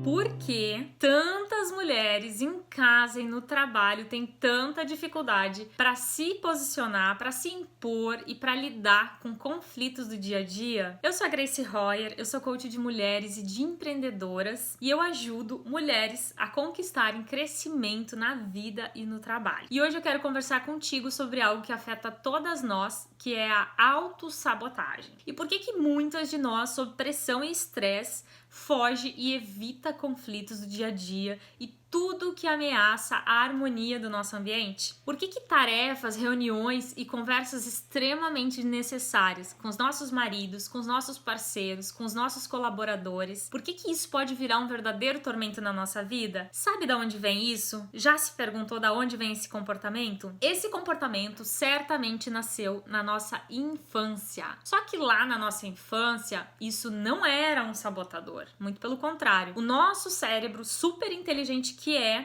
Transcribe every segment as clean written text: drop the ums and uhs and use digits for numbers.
por que tantas mulheres em casa e no trabalho têm tanta dificuldade para se posicionar, para se impor e para lidar com conflitos do dia a dia? Eu sou a Grace Royer, eu sou coach de mulheres e de empreendedoras e eu ajudo mulheres a conquistarem crescimento na vida e no trabalho. E hoje eu quero conversar contigo sobre algo que afeta todas nós, que é a autossabotagem. E por que muitas de nós, sob pressão e estresse, foge e evita conflitos do dia a dia e tudo que ameaça a harmonia do nosso ambiente? Por que tarefas, reuniões e conversas extremamente necessárias com os nossos maridos, com os nossos parceiros, com os nossos colaboradores, por que isso pode virar um verdadeiro tormento na nossa vida? Sabe de onde vem isso? Já se perguntou de onde vem esse comportamento? Esse comportamento certamente nasceu na nossa infância. Só que lá na nossa infância, isso não era um sabotador. Muito pelo contrário. O nosso cérebro super inteligente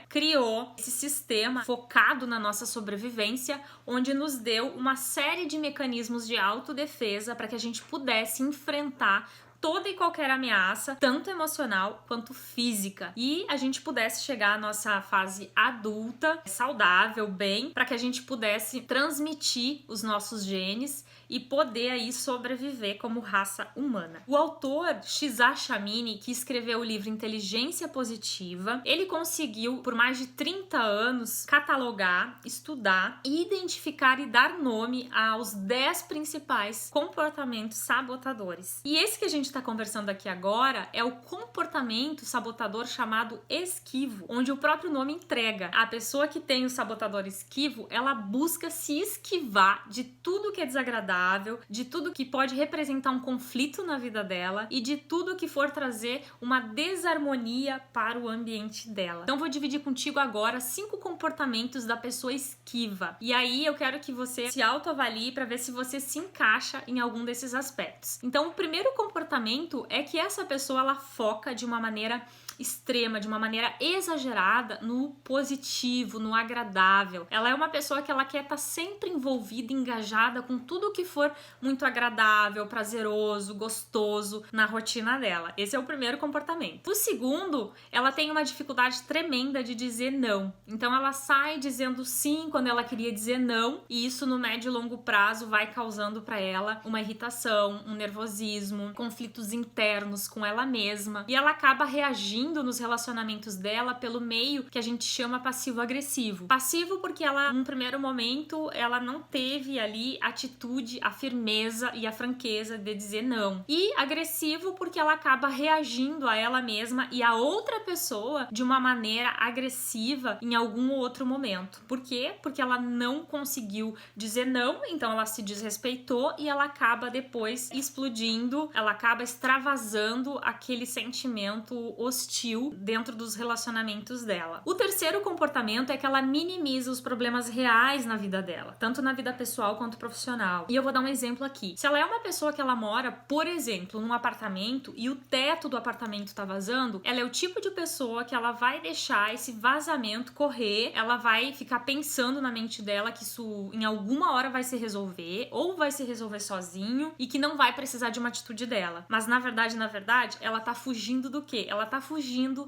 criou esse sistema focado na nossa sobrevivência, onde nos deu uma série de mecanismos de autodefesa para que a gente pudesse enfrentar toda e qualquer ameaça, tanto emocional quanto física, e a gente pudesse chegar à nossa fase adulta, saudável, bem, para que a gente pudesse transmitir os nossos genes e poder aí sobreviver como raça humana. O autor Cesar Chamini, que escreveu o livro Inteligência Positiva, ele conseguiu por mais de 30 anos catalogar, estudar, identificar e dar nome aos 10 principais comportamentos sabotadores. E esse que a gente está conversando aqui agora é o comportamento sabotador chamado esquivo, onde o próprio nome entrega. A pessoa que tem o sabotador esquivo, ela busca se esquivar de tudo que é desagradável, de tudo que pode representar um conflito na vida dela e de tudo que for trazer uma desarmonia para o ambiente dela. Então vou dividir contigo agora 5 comportamentos da pessoa esquiva. E aí eu quero que você se autoavalie para ver se você se encaixa em algum desses aspectos. Então o primeiro comportamento é que essa pessoa ela foca de uma maneira extrema, de uma maneira exagerada no positivo, no agradável. Ela é uma pessoa que ela quer estar sempre envolvida, engajada com tudo que for muito agradável, prazeroso, gostoso na rotina dela. Esse é o primeiro comportamento. O segundo, ela tem uma dificuldade tremenda de dizer não. Então ela sai dizendo sim quando ela queria dizer não, e isso no médio e longo prazo vai causando para ela uma irritação, um nervosismo, conflitos internos com ela mesma, e ela acaba reagindo nos relacionamentos dela pelo meio que a gente chama passivo-agressivo. Passivo porque ela, num primeiro momento, ela não teve ali a atitude, a firmeza e a franqueza de dizer não. E agressivo porque ela acaba reagindo a ela mesma e a outra pessoa de uma maneira agressiva em algum outro momento. Por quê? Porque ela não conseguiu dizer não, então ela se desrespeitou e ela acaba depois explodindo, ela acaba extravasando aquele sentimento hostil dentro dos relacionamentos dela. O terceiro comportamento é que ela minimiza os problemas reais na vida dela, tanto na vida pessoal quanto profissional. E eu vou dar um exemplo aqui. Se ela é uma pessoa que ela mora, por exemplo, num apartamento e o teto do apartamento tá vazando, ela é o tipo de pessoa que ela vai deixar esse vazamento correr, ela vai ficar pensando na mente dela que isso em alguma hora vai se resolver ou vai se resolver sozinho e que não vai precisar de uma atitude dela. Mas na verdade, ela tá fugindo do quê? Ela tá fugindo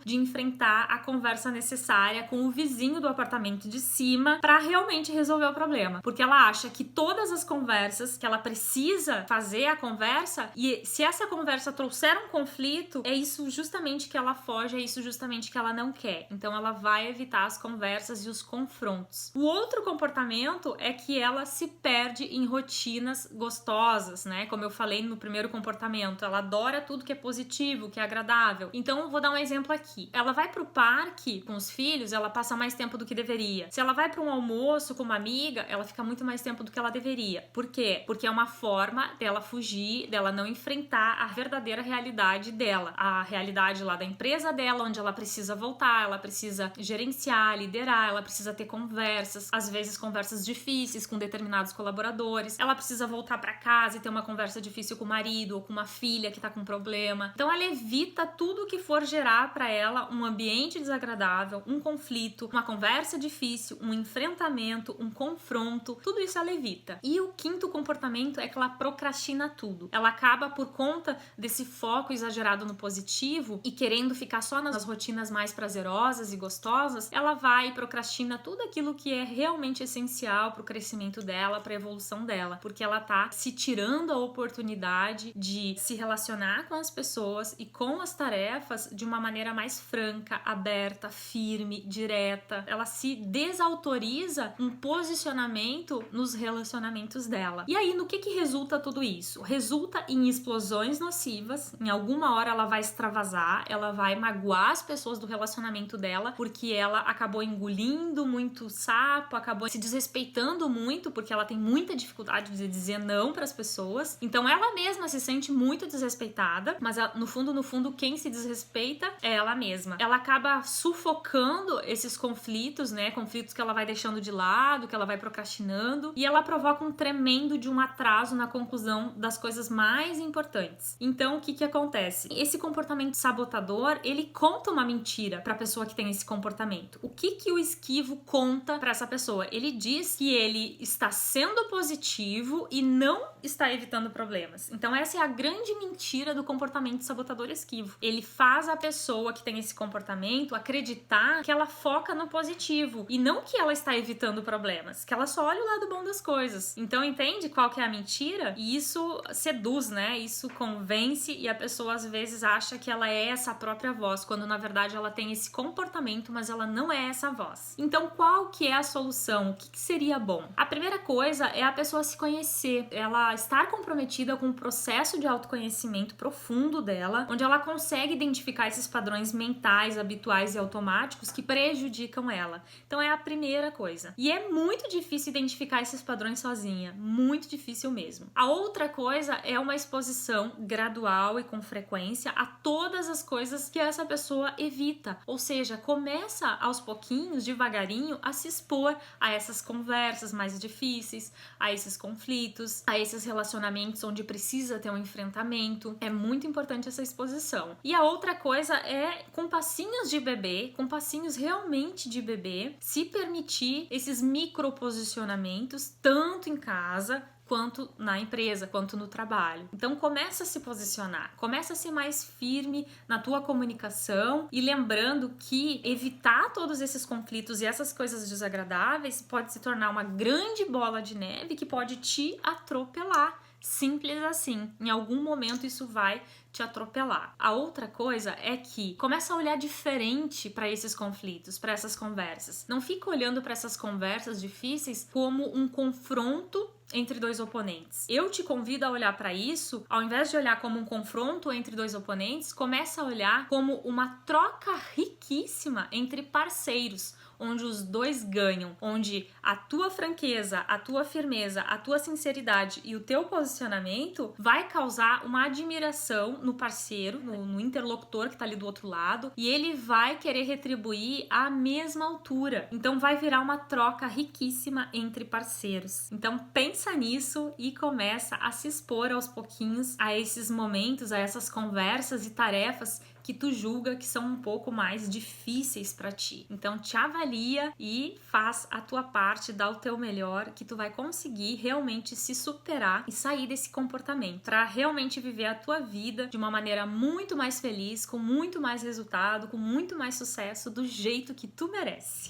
de enfrentar a conversa necessária com o vizinho do apartamento de cima para realmente resolver o problema. Porque ela acha que todas as conversas que ela precisa fazer a conversa, e se essa conversa trouxer um conflito, é isso justamente que ela foge, é isso justamente que ela não quer. Então ela vai evitar as conversas e os confrontos. O outro comportamento é que ela se perde em rotinas gostosas, né? Como eu falei no primeiro comportamento, ela adora tudo que é positivo, que é agradável. Então eu vou dar um exemplo aqui. Ela vai pro parque com os filhos, ela passa mais tempo do que deveria. Se ela vai para um almoço com uma amiga, ela fica muito mais tempo do que ela deveria. Por quê? Porque é uma forma dela fugir, dela não enfrentar a verdadeira realidade dela. A realidade lá da empresa dela, onde ela precisa voltar, ela precisa gerenciar, liderar, ela precisa ter conversas, às vezes conversas difíceis com determinados colaboradores. Ela precisa voltar para casa e ter uma conversa difícil com o marido ou com uma filha. filha que tá com problema. Então ela evita tudo que for gerar para ela um ambiente desagradável, um conflito, uma conversa difícil, um enfrentamento, um confronto, tudo isso ela evita. E o quinto comportamento é que ela procrastina tudo. Ela acaba, por conta desse foco exagerado no positivo e querendo ficar só nas rotinas mais prazerosas e gostosas, ela vai e procrastina tudo aquilo que é realmente essencial pro crescimento dela, pra evolução dela, porque ela tá se tirando a oportunidade de se relacionar com as pessoas e com as tarefas de uma maneira mais franca, aberta, firme, direta. Ela se desautoriza um posicionamento nos relacionamentos dela. E aí, no que resulta tudo isso? Resulta em explosões nocivas. Em alguma hora ela vai extravasar, ela vai magoar as pessoas do relacionamento dela, porque ela acabou engolindo muito sapo, acabou se desrespeitando muito, porque ela tem muita dificuldade de dizer não para as pessoas. Então ela mesma se sente muito desrespeitada, mas no fundo, quem se desrespeita é ela mesma. Ela acaba sufocando esses conflitos, né? Conflitos que ela vai deixando de lado, que ela vai procrastinando, e ela provoca um tremendo de um atraso na conclusão das coisas mais importantes. Então, o que acontece? Esse comportamento sabotador, ele conta uma mentira para a pessoa que tem esse comportamento. O que o esquivo conta para essa pessoa? Ele diz que ele está sendo positivo e não está evitando problemas. Então, essa é a grande mentira do comportamento sabotador esquivo. Ele faz a pessoa que tem esse comportamento acreditar que ela foca no positivo e não que ela está evitando problemas, que ela só olha o lado bom das coisas. Então, entende qual que é a mentira? E isso seduz, né? Isso convence e a pessoa às vezes acha que ela é essa própria voz, quando na verdade ela tem esse comportamento, mas ela não é essa voz. Então, qual que é a solução? O que seria bom? A primeira coisa é a pessoa se conhecer, ela estar comprometida com o processo de autoconhecimento profundo dela, onde ela consegue identificar esses padrões mentais, habituais e automáticos que prejudicam ela. Então, é a primeira coisa. E é muito difícil identificar esses padrões sozinha, muito difícil mesmo. A outra coisa é uma exposição gradual e com frequência a todas as coisas que essa pessoa evita, ou seja, começa aos pouquinhos, devagarinho, a se expor a essas conversas mais difíceis, a esses conflitos, a esses relacionamentos onde precisa ter um enfrentamento. É muito importante essa exposição. E a outra coisa é, com passinhos de bebê, com passinhos realmente de bebê, se permitir esses microposicionamentos, tanto em casa, quanto na empresa, quanto no trabalho. Então começa a se posicionar, começa a ser mais firme na tua comunicação e lembrando que evitar todos esses conflitos e essas coisas desagradáveis pode se tornar uma grande bola de neve que pode te atropelar. Simples assim. Em algum momento isso vai te atropelar. A outra coisa é que começa a olhar diferente para esses conflitos, para essas conversas. Não fica olhando para essas conversas difíceis como um confronto entre dois oponentes. Eu te convido a olhar para isso, ao invés de olhar como um confronto entre dois oponentes, começa a olhar como uma troca riquíssima entre parceiros, onde os dois ganham, onde a tua franqueza, a tua firmeza, a tua sinceridade e o teu posicionamento vai causar uma admiração no parceiro, no interlocutor que tá ali do outro lado, e ele vai querer retribuir à mesma altura. Então vai virar uma troca riquíssima entre parceiros. Então pensa nisso e começa a se expor aos pouquinhos a esses momentos, a essas conversas e tarefas que tu julga que são um pouco mais difíceis para ti. Então te avalia e faz a tua parte, dá o teu melhor, que tu vai conseguir realmente se superar e sair desse comportamento, para realmente viver a tua vida de uma maneira muito mais feliz, com muito mais resultado, com muito mais sucesso, do jeito que tu merece.